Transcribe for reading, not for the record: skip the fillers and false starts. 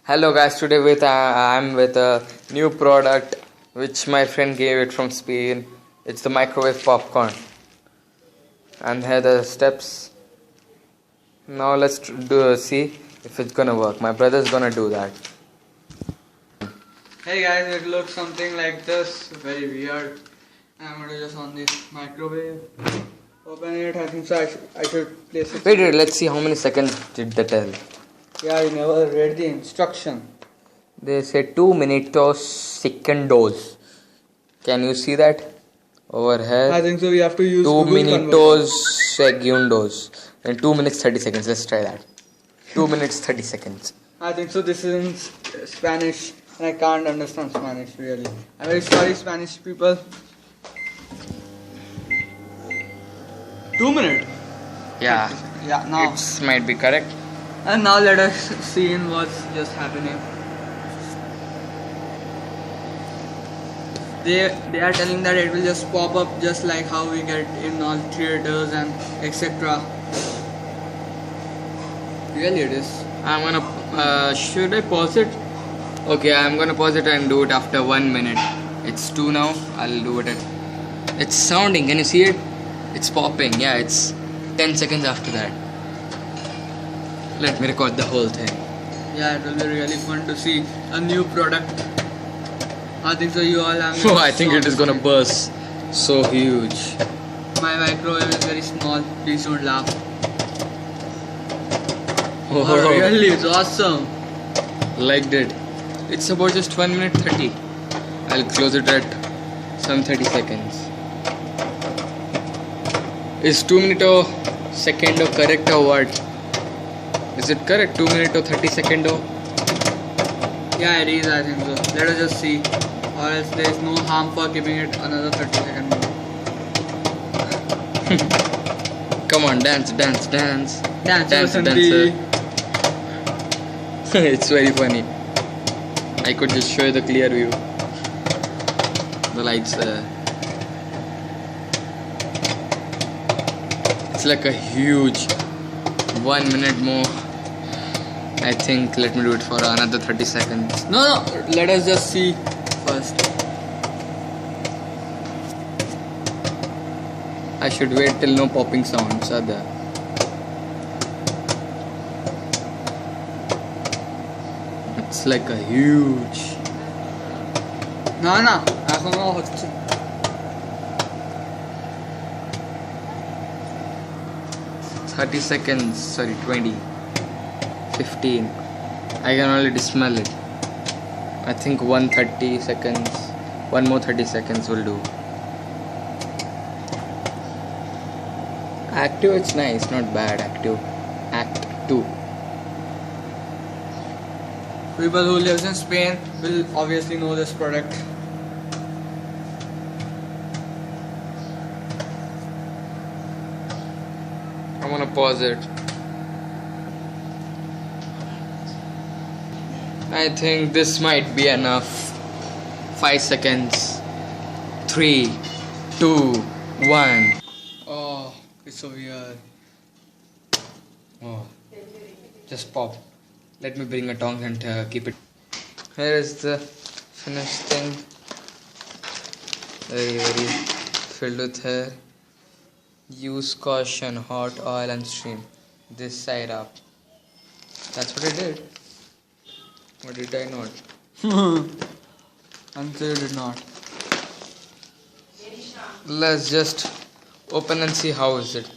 Hello guys, today I'm with a new product which my friend gave it from Spain. It's the microwave popcorn. And here are the steps. Now let's see if it's gonna work. My brother's gonna do that. Hey guys, it looks something like this. Very weird. I'm gonna just on this microwave. Open it. I think so. I should place it. Wait, let's see how many seconds did they tell. Yeah, you never read the instruction. They say 2 minutos secondos. Can you see that over here? I think so. We have to use 2 Google minutos segundos. And 2 minutes 30 seconds. Let's try that. 2 minutes 30 seconds. I think so. This is in Spanish, and I can't understand Spanish really. I'm very sorry, Spanish people. 2 minutes. Yeah. Yeah. Now. It might be correct. And now let us see in what's just happening. They are telling that it will just pop up just like how we get in all theaters and etc. Really it is. I'm gonna should I pause it? Okay, I'm gonna pause it and do it after 1 minute. It's 2 now. I'll do it it's sounding. Can you see it? It's popping. Yeah, it's 10 seconds after that. Let me record the whole thing. Yeah, it will be really fun to see a new product. I think so. You all have. Oh, I think it is gonna burst. So huge. My microwave is very small. Please don't laugh. Oh, really? It's awesome. Liked it. It's about just 1 minute 30. I'll close it at some 30 seconds. Is 2 minute second correct or what? Is it correct? 2 minute 30 second? Yeah, it is. I think so. Let us just see. Or else there is no harm for giving it another 30 seconds more. Come on, dance. Dance, Dancer. It's very funny. I could just show you the clear view. The lights there. It's like a huge 1 minute more. I think let me do it for another 30 seconds. No. Let us just see first. I should wait till no popping sounds are there. It's like a huge. No. এখনো হচ্ছে 30 seconds, sorry, 20, 15. I can already smell it. I think 130 seconds, one more 30 seconds will do. Active, it's nice, not bad. Active, Act 2. People who lives in Spain will obviously know this product. I'm gonna pause it. I think this might be enough. 5 seconds. 3, 2, 1. Oh, it's so weird. Oh, just pop. Let me bring a tongs and keep it. Here is the finished thing. Very filled with hair. Use caution, hot oil and stream this side up. That's what I did. Or did I not? I'm sure you did not. Let's just open and see how is it.